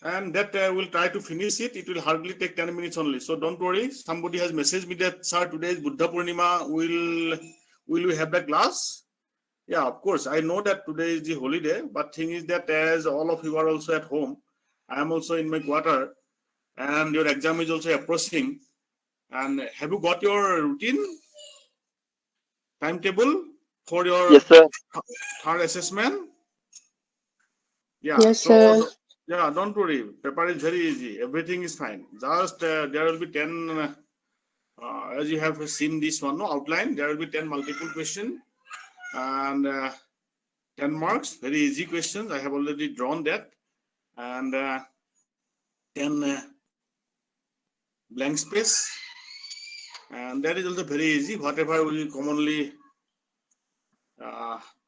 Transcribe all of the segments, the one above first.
and that we'll try to finish it. It will hardly take 10 minutes only. So don't worry. Somebody has messaged me that, sir, today is Buddha Purnima. Will we have the class? Yeah, of course. I know that today is the holiday, but thing is that as all of you are also at home, I am also in my quarter, and your exam is also approaching. And have you got your routine timetable for your Yes, sir. third assessment? Yeah. Yes, So sir. yeah, don't worry. Paper is very easy. Everything is fine. Just there will be 10. As you have seen this one, no outline. There will be 10 multiple question and 10 marks. Very easy questions. I have already drawn that, and 10 blank space, and that is also very easy. Whatever we commonly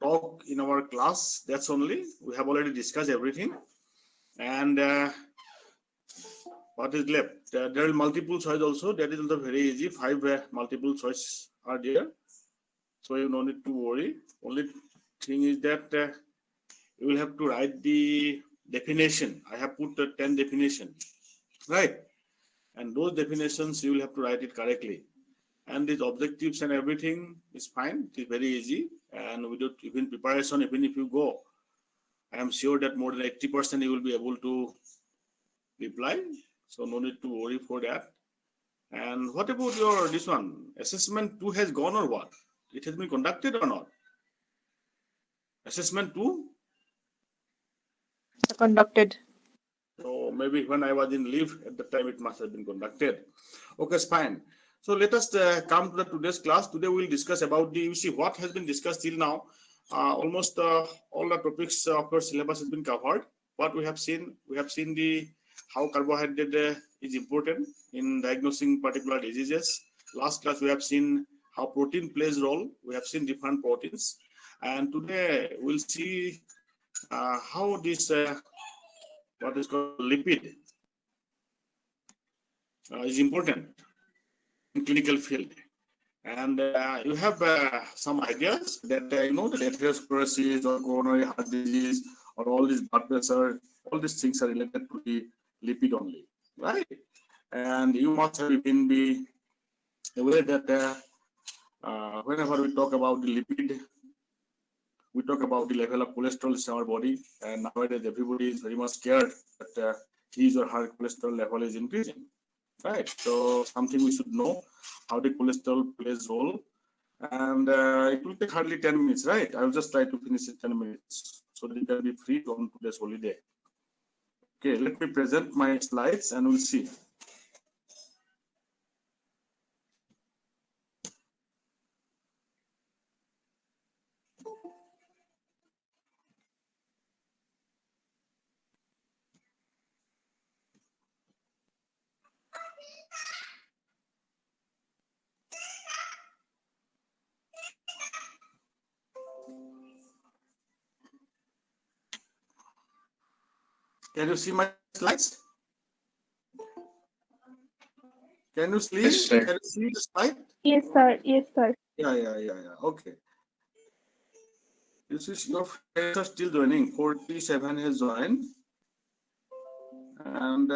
talk in our class, that's only we have already discussed everything. And what is left? There are multiple choice also. That is also very easy. 5 multiple choice are there, so you no need to worry. Only thing is that you will have to write the definition. I have put the 10 definition, right? And those definitions you will have to write it correctly. And these objectives and everything is fine. It is very easy. And without even preparation, even if you go, I am sure that more than 80% you will be able to reply. So no need to worry for that. And what about your this one? Assessment 2 has gone or what? It has been conducted or not? Assessment 2? Conducted. So maybe when I was in leave at the time, it must have been conducted. Okay, it's fine. So let us come to the today's class. Today we'll discuss about the, you see what has been discussed till now. Almost all the topics of our syllabus has been covered. What we have seen the how carbohydrate is important in diagnosing particular diseases. Last class we have seen how protein plays role. We have seen different proteins, and today we'll see how this what is called lipid is important in clinical field. And you have some ideas that that atherosclerosis or coronary heart disease or all this blood pressure, all these things are related to the lipid only, right? And you must have even be aware that whenever we talk about the lipid, we talk about the level of cholesterol in our body, and nowadays everybody is very much scared that his or her cholesterol level is increasing, right? So something we should know how the cholesterol plays role, and it will take hardly 10 minutes, right? I'll just try to finish it 10 minutes so that you can be free on today's holiday. Okay, let me present my slides and we'll see. Can you see my slides? Can you see? Yes, sir. Can you see the slide? Yes, sir. Yes, sir. Yeah. Okay. This is your friends are still joining. 47 has joined. And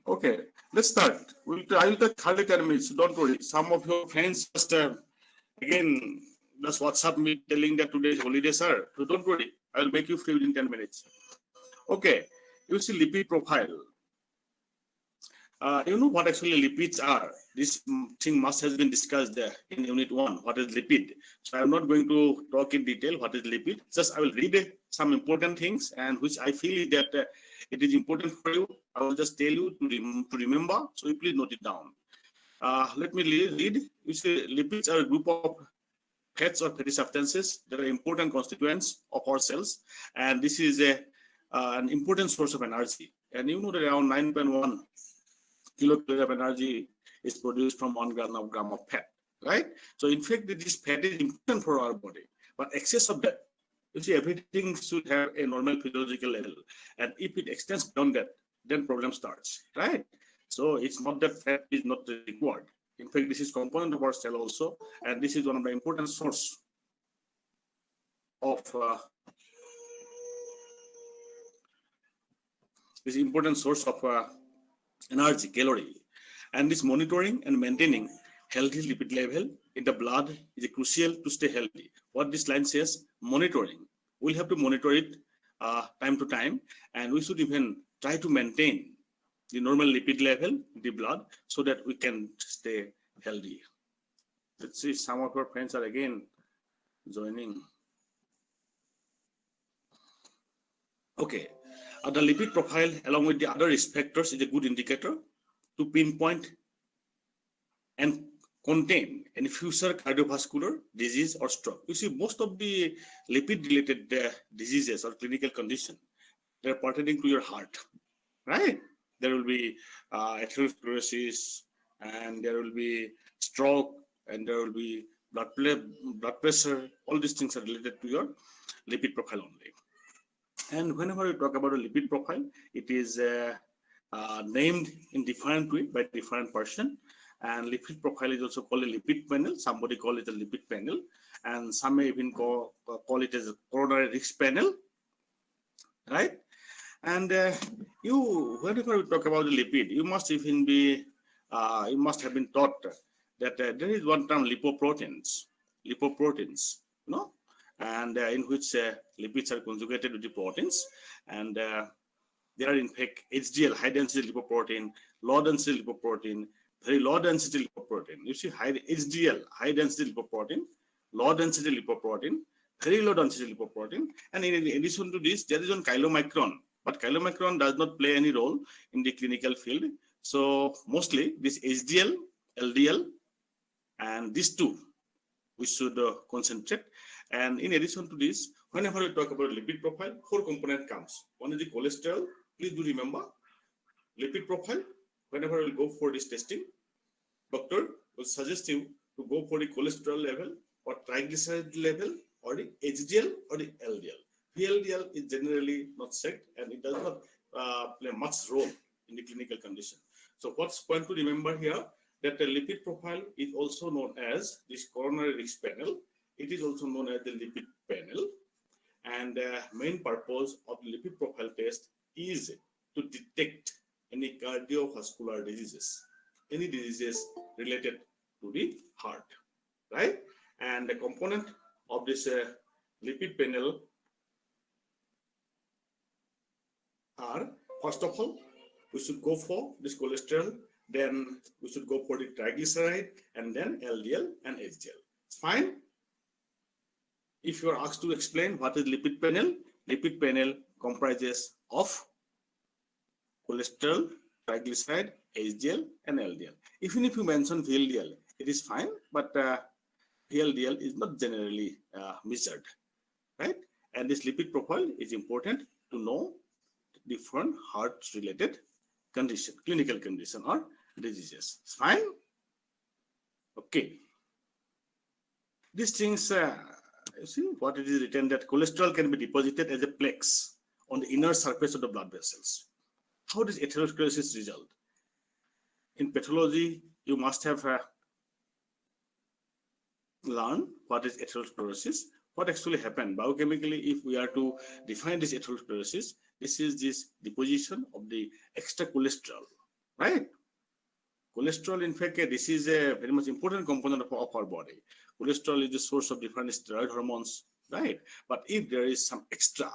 okay, let's start. I will take hardly 10 minutes. Don't worry. Some of your friends just again just WhatsApp me telling that today is holiday, sir. So don't worry. I will make you free within 10 minutes. Okay. You see lipid profile. You know what actually lipids are. This thing must have been discussed there in unit 1. What is lipid? So I'm not going to talk in detail what is lipid. Just I will read some important things and which I feel that it is important for you. I will just tell you to remember. So you please note it down. Let me read. You see lipids are a group of fats or fatty substances that are important constituents of our cells. And this is an important source of energy. And you know that around 9.1 kilocalorie of energy is produced from 1 gram of fat, right? So in fact, this fat is important for our body, but excess of that, you see, everything should have a normal physiological level, and if it extends beyond that, then problem starts, right? So it's not that fat is not required. In fact, this is component of our cell also, and this is one of the important source of This is important source of energy, calorie. And this monitoring and maintaining healthy lipid level in the blood is crucial to stay healthy. What this line says, monitoring. We'll have to monitor it time to time, and we should even try to maintain the normal lipid level in the blood so that we can stay healthy. Let's see, some of our friends are again joining. Okay, the lipid profile along with the other risk factors is a good indicator to pinpoint and contain any future cardiovascular disease or stroke. You see, most of the lipid-related diseases or clinical condition, they're pertaining to your heart, right? There will be atherosclerosis, and there will be stroke, and there will be blood pressure. All these things are related to your lipid profile only. And whenever we talk about a lipid profile, it is named in different way by different person. And lipid profile is also called a lipid panel. Somebody call it a lipid panel, and some may even call it as a coronary risk panel, right? And whenever we talk about the lipid, you must even be, you must have been taught that there is one term, lipoproteins, you know, and in which lipids are conjugated with the proteins, and there are in fact HDL, high density lipoprotein, low density lipoprotein, very low density lipoprotein. You see, HDL, high density lipoprotein, low density lipoprotein, very low density lipoprotein, and in addition to this, there is one chylomicron. But chylomicron does not play any role in the clinical field. So mostly this HDL, LDL, and these two we should concentrate. And in addition to this, whenever we talk about lipid profile, 4 component comes. One is the cholesterol. Please do remember, lipid profile. Whenever we go for this testing, doctor will suggest you to go for the cholesterol level or triglyceride level or the HDL or the LDL. VLDL is generally not checked, and it does not play much role in the clinical condition. So what's point to remember here, that the lipid profile is also known as this coronary risk panel. It is also known as the lipid panel, and main purpose of the lipid profile test is to detect any cardiovascular diseases, any diseases related to the heart, right? And the component of this lipid panel are, first of all, we should go for this cholesterol, then we should go for the triglyceride, and then LDL and HDL. It's fine. If you are asked to explain what is lipid panel comprises of cholesterol, triglyceride, HDL, and LDL. Even if you mention VLDL, it is fine, but VLDL is not generally measured, right? And this lipid profile is important to know different heart-related condition, clinical condition or diseases. It's fine. Okay. These things, you see what it is written, that cholesterol can be deposited as a plaques on the inner surface of the blood vessels. How does atherosclerosis result? In pathology, you must have learned what is atherosclerosis. What actually happened biochemically, if we are to define this atherosclerosis, this is this deposition of the extra cholesterol, right? Cholesterol, in fact, this is a very much important component of our body. Cholesterol is the source of different steroid hormones, right? But if there is some extra,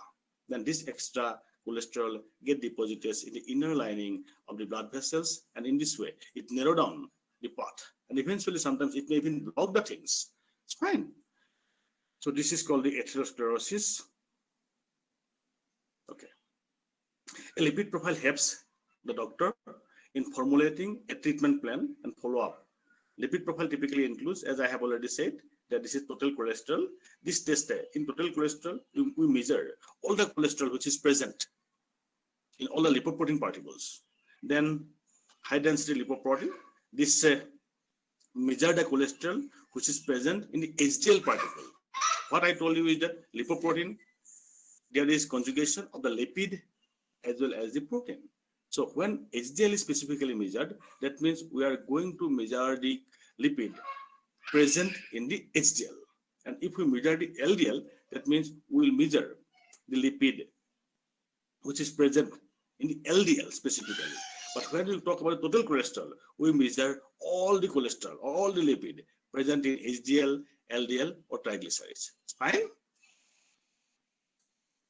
then this extra cholesterol get deposited in the inner lining of the blood vessels, and in this way, it narrow down the path, and eventually sometimes it may even block the things. It's fine. So this is called the atherosclerosis. Okay. A lipid profile helps the doctor in formulating a treatment plan and follow-up. Lipid profile typically includes, as I have already said, that this is total cholesterol. This test, in total cholesterol, we measure all the cholesterol which is present in all the lipoprotein particles. Then high density lipoprotein, this measure the cholesterol which is present in the HDL particle. What I told you is that lipoprotein, there is conjugation of the lipid as well as the protein. So when HDL is specifically measured, that means we are going to measure the lipid present in the HDL. And if we measure the LDL, that means we will measure the lipid which is present in the LDL specifically. But when we talk about total cholesterol, we measure all the cholesterol, all the lipid present in HDL, LDL, or triglycerides. Fine?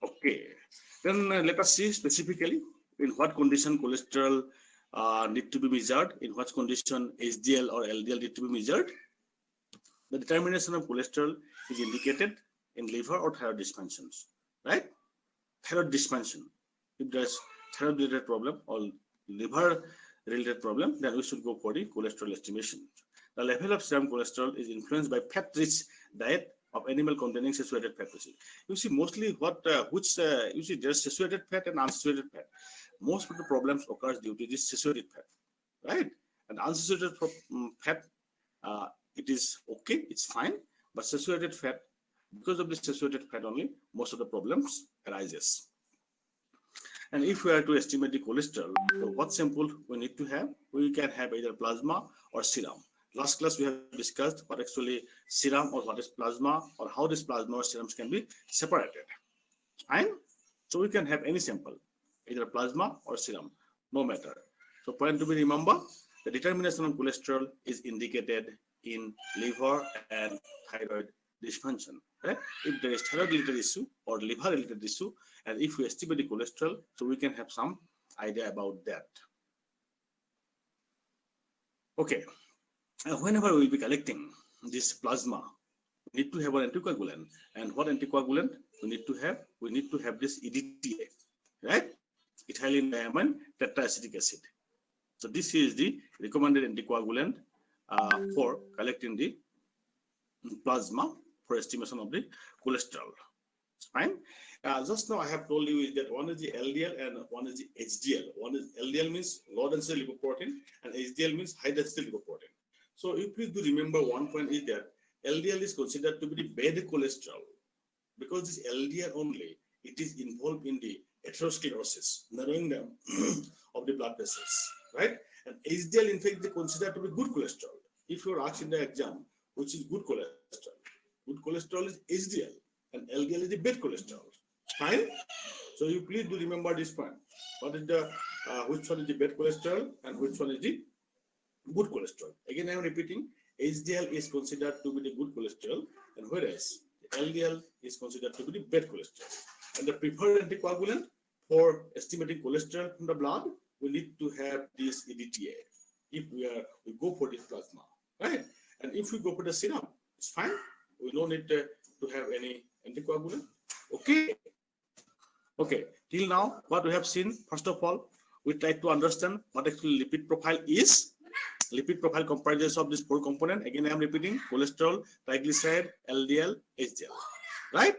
Okay. Then let us see specifically in what condition cholesterol need to be measured, in what condition HDL or LDL need to be measured. The determination of cholesterol is indicated in liver or thyroid dysfunctions, right? Thyroid dysfunction. If there's thyroid related problem or liver related problem, then we should go for the cholesterol estimation. The level of serum cholesterol is influenced by fat-rich diet of animal containing saturated fat acid. You see, mostly you see there's saturated fat and unsaturated fat. Most of the problems occurs due to this saturated fat, right? And unsaturated fat, it is okay, it's fine, but saturated fat, because of this saturated fat only, most of the problems arises. And if we are to estimate the cholesterol, so what sample we need to have? We can have either plasma or serum. Last class we have discussed what actually serum or what is plasma, or how this plasma or serums can be separated. Fine? So we can have any sample, either plasma or serum, no matter. So point to be remember, the determination of cholesterol is indicated in liver and thyroid dysfunction. Right? If there is thyroid related issue or liver related issue, and if we estimate the cholesterol, so we can have some idea about that. Okay, whenever we will be collecting this plasma, we need to have an anticoagulant. And what anticoagulant we need to have? We need to have this EDTA, right? Ethylene diamine tetraacetic acid. So this is the recommended anticoagulant for collecting the plasma for estimation of the cholesterol. Fine. Just now I have told you that one is the LDL and one is the HDL. One is LDL means low density lipoprotein and HDL means high density lipoprotein. So you please do remember one point is that LDL is considered to be the bad cholesterol because this LDL only, it is involved in the atherosclerosis, narrowing down of the blood vessels, right? And HDL in fact they consider to be good cholesterol. If you are asked in the exam, which is good cholesterol? Good cholesterol is HDL and LDL is the bad cholesterol. Fine? So you please do remember this point. What is the which one is the bad cholesterol and which one is the good cholesterol? Again, I am repeating, HDL is considered to be the good cholesterol, and whereas LDL is considered to be the bad cholesterol. And the preferred anticoagulant for estimating cholesterol from the blood, we need to have this EDTA. If we go for this plasma, right? And if we go for the serum, it's fine. We don't need to have any anticoagulant. Okay. Okay. Till now, what we have seen, first of all, we try to understand what actually lipid profile is. Lipid profile comprises of these four components. Again, I am repeating: cholesterol, triglyceride, LDL, HDL. Right?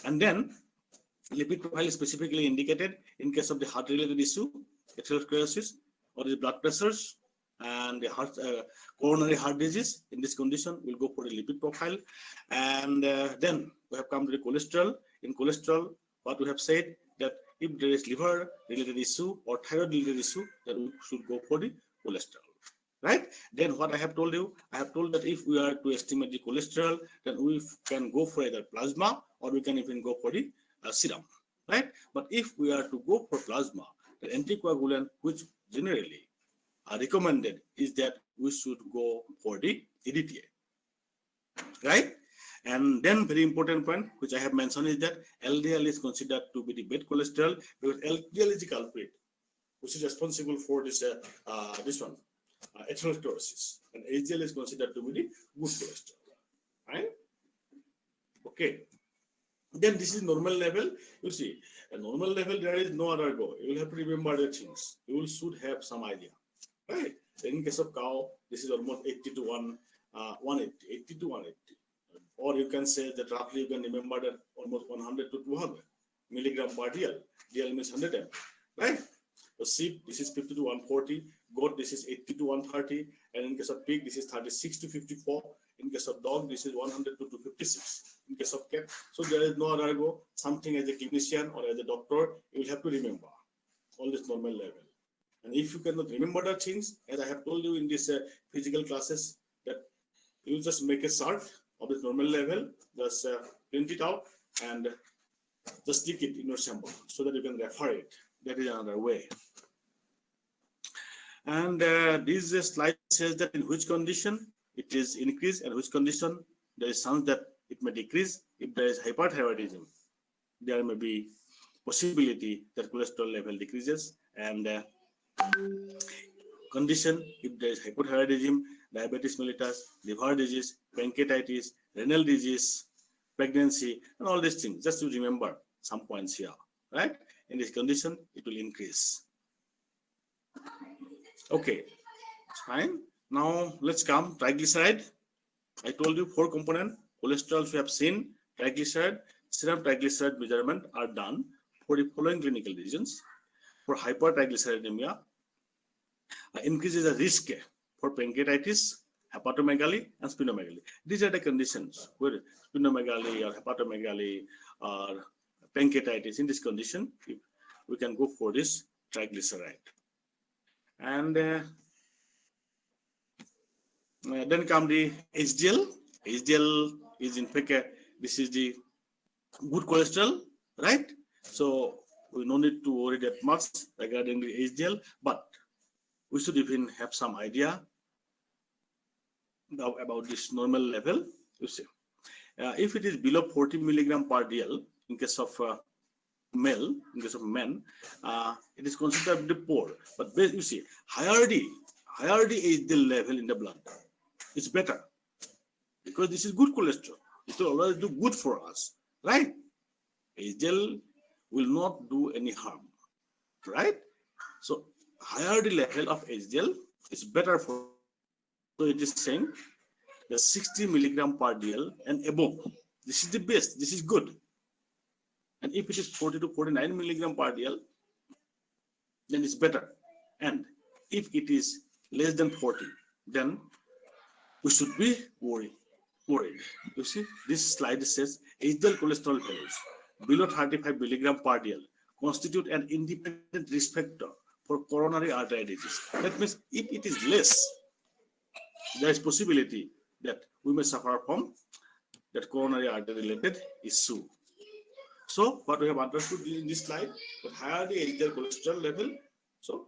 And then lipid profile is specifically indicated in case of the heart-related issue, atherosclerosis, or the blood pressures, and the heart, coronary heart disease. In this condition, we'll go for the lipid profile. And then we have come to the cholesterol. In cholesterol, what we have said that if there is liver-related issue or thyroid-related issue, then we should go for the cholesterol. Right? Then what I have told you, I have told that if we are to estimate the cholesterol, then we can go for either plasma or we can even go for the serum. Right? But if we are to go for plasma, the anticoagulant which generally are recommended is that we should go for the EDTA. Right? And then very important point which I have mentioned is that LDL is considered to be the bad cholesterol because LDL is the culprit which is responsible for this one. Atherosclerosis, and HDL is considered to be the good cholesterol. Right? Okay. Then this is normal level. You see, a normal level there is no other go. You will have to remember the things. You will should have some idea. Right? In case of cow, this is almost 80 to 180, 80 to 180. Or you can say that roughly you can remember that almost 100 to 200 milligram per DL. DL means 100 ml. Right? So sheep, this is 50 to 140. Goat, this is 80 to 130. And in case of pig, this is 36 to 54. In case of dog, this is 100 to 256. In case of cat, so there is no other go. Something as a clinician or as a doctor, you will have to remember all this normal level. And if you cannot remember the things, as I have told you in this physical classes, that you just make a chart of this normal level, just print it out and just stick it in your sample so that you can refer it. That is another way. And this slide says that in which condition it is increased and which condition there is chance that it may decrease. If there is hyperthyroidism, there may be possibility that cholesterol level decreases, and condition if there is hypothyroidism, diabetes mellitus, liver disease, pancreatitis, renal disease, pregnancy, and all these things. Just to remember some points here, right? In this condition, it will increase. Okay, fine. Now let's come triglyceride. I told you 4 component cholesterol we have seen. Triglyceride, serum triglyceride measurement are done for the following clinical reasons. For hypertriglyceridemia, increases the risk for pancreatitis, hepatomegaly, and splenomegaly. These are the conditions where splenomegaly or hepatomegaly or pancreatitis. In this condition, we can go for this triglyceride. And then come the HDL. HDL is in fact this is the good cholesterol, right? So we no need to worry that much regarding the HDL, but we should even have some idea about this normal level. You see, if it is below 40 milligram per dl in case of male, in case of men, it is considered the poor. But you see, higher the HDL level in the blood, it's better because this is good cholesterol. It will always do good for us, right? HDL will not do any harm, right? So higher the level of HDL is better for. So it is saying the 60 milligram per dl and above. This is the best. This is good. And if it is 40 to 49 milligram per dl, then it's better. And if it is less than 40, then we should be worried. You see, this slide says HDL cholesterol values below 35 milligram per dl constitute an independent risk factor for coronary artery disease. That means if it is less, there is possibility that we may suffer from that coronary artery related issue. So what we have understood in this slide, that higher the HDL cholesterol level, so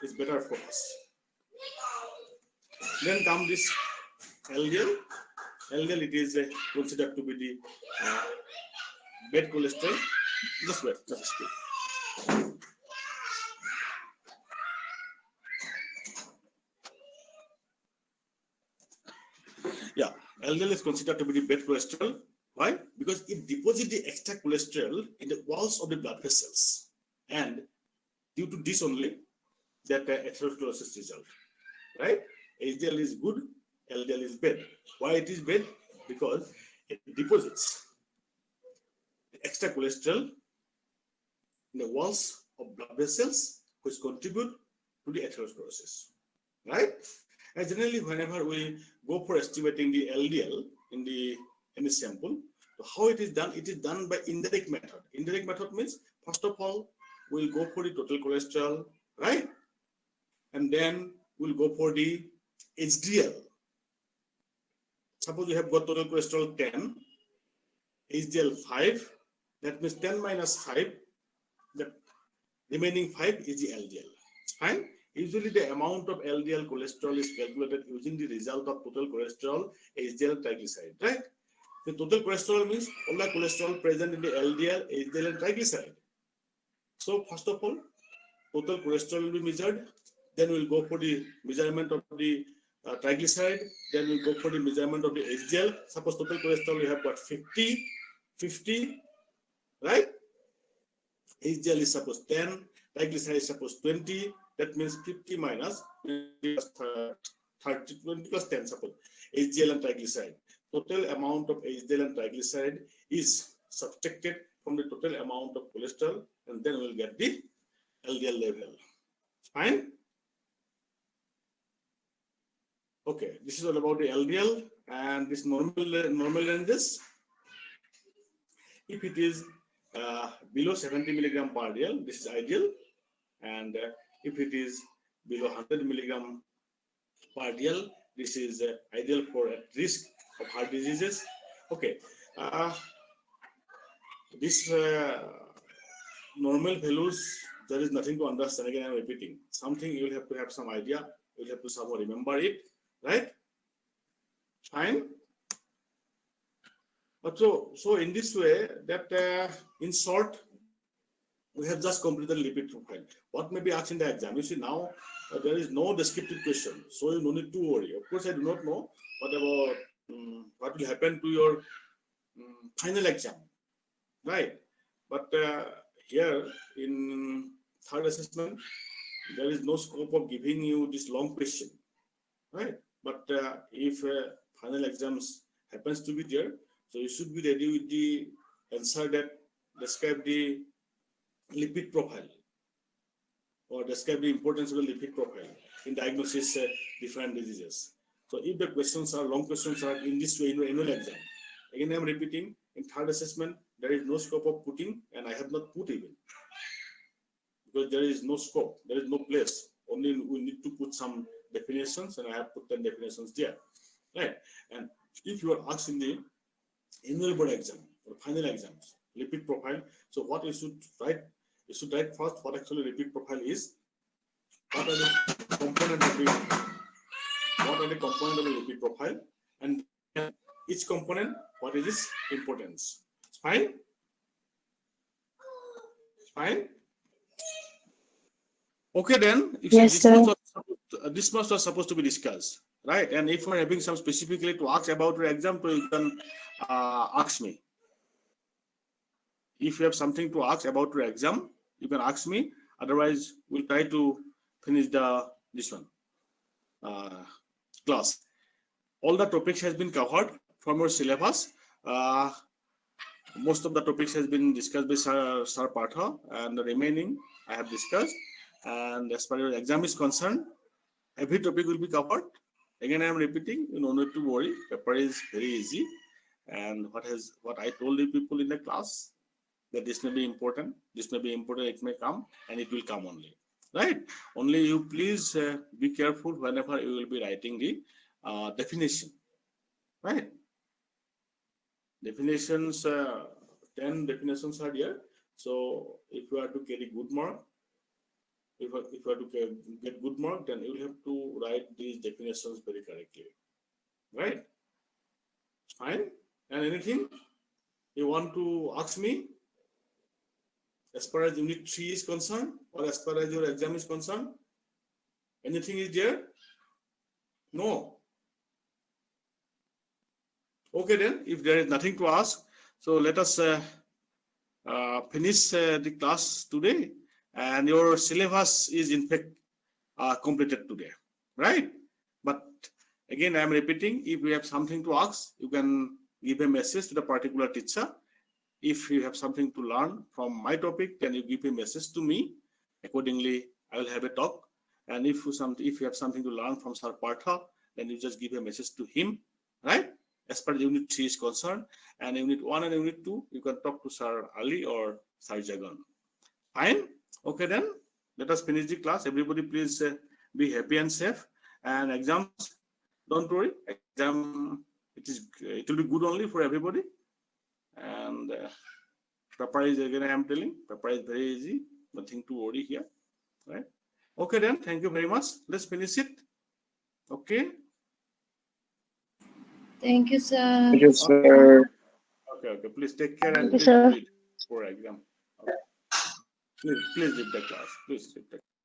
it's better for us. Then come this LDL. LDL, it is considered to be the bad cholesterol. Just wait, just speak. Yeah, LDL is considered to be the bad cholesterol. Why? Because it deposits the extra cholesterol in the walls of the blood vessels, and due to this only, that atherosclerosis result. Right? HDL is good, LDL is bad. Why it is bad? Because it deposits extra cholesterol in the walls of blood vessels, which contribute to the atherosclerosis. Right? And generally, whenever we go for estimating the LDL in any sample, so how it is done by indirect method. Indirect method means, first of all, we'll go for the total cholesterol, right? And then we'll go for the HDL. Suppose we have got total cholesterol 10, HDL 5, that means 10 minus 5, the remaining 5 is the LDL. Fine? Usually the amount of LDL cholesterol is calculated using the result of total cholesterol, HDL, triglyceride, right? The total cholesterol means all the cholesterol present in the LDL, HDL, and triglyceride. So first of all, total cholesterol will be measured. Then we'll go for the measurement of the triglyceride. Then we'll go for the measurement of the HDL. Suppose total cholesterol we have got 50, right? HDL is suppose 10, triglyceride is suppose 20. That means 50 minus 20 plus 10, suppose HDL and triglyceride. Total amount of HDL and triglyceride is subtracted from the total amount of cholesterol, and then we'll get the LDL level. Fine? Okay, this is all about the LDL and this normal ranges. If it is below 70 milligram per dl, this is ideal, and if it is below 100 milligram per dl, this is ideal for at risk of heart diseases. Okay, this normal values there is nothing to understand. Again, I'm repeating. Something you will have to have some idea. You will have to somehow remember it, right? Fine. But so in this way, that in short, we have just completed lipid profile. What may be asked in the exam? You see now there is no descriptive question, so you no need to worry. Of course, I do not know what about what will happen to your final exam, right? But here in third assessment, there is no scope of giving you this long question, right? But if final exams happens to be there, so you should be ready with the answer that describe the lipid profile or describe the importance of the lipid profile in diagnosis different diseases. So if the questions are long questions are in this way in your annual exam, again I am repeating, in third assessment there is no scope of putting, and I have not put even, because there is no scope, there is no place. Only we need to put some definitions, and I have put 10 definitions there, right? And if you are asked in the annual board exam or final exams, lipid profile, so what you should write? You should write first what actually lipid profile is. What are the components of the lipid profile, and each component, what is its importance? Fine. Fine. Okay, then. Yes, sir. This much was supposed to be discussed, right? And if you're having some specifically to ask about your exam, so you can ask me. If you have something to ask about your exam, you can ask me. Otherwise, we'll try to finish this one class. All the topics has been covered from your syllabus. Most of the topics has been discussed by Sir Partha, and the remaining I have discussed. And as far as your exam is concerned, every topic will be covered. Again, I am repeating, you don't need to worry. Paper is very easy. And what I told the people in the class, that this may be important, it may come, and it will come only, right? Only you please be careful whenever you will be writing the definition, right? Definitions, 10 definitions are here. So if you are to carry good mark, if you are to get good mark, then you will have to write these definitions very correctly, right? Fine. And anything you want to ask me as far as unit 3 is concerned, or as far as your exam is concerned? Anything is there? No. Okay, then, if there is nothing to ask, so let us finish the class today, and your syllabus is in fact completed today, right? But again, I am repeating, if you have something to ask, you can give a message to the particular teacher. If you have something to learn from my topic, then you give a message to me. Accordingly, I will have a talk. And if you have something to learn from Sir Partha, then you just give a message to him, right? As per unit 3 is concerned. And unit 1 and unit 2, you can talk to Sir Ali or Sir Jagan. Fine? Okay, then. Let us finish the class. Everybody please be happy and safe. And exams, don't worry. Exam, it will be good only for everybody. And paper is, again I am telling, paper is very easy, nothing to worry here, right? Okay, then, thank you very much. Let's finish it. Okay. Thank you, sir. Thank you, sir. Okay. Please take care and Thank you, sir. read for exam. Okay. Please leave the class. Please leave the class.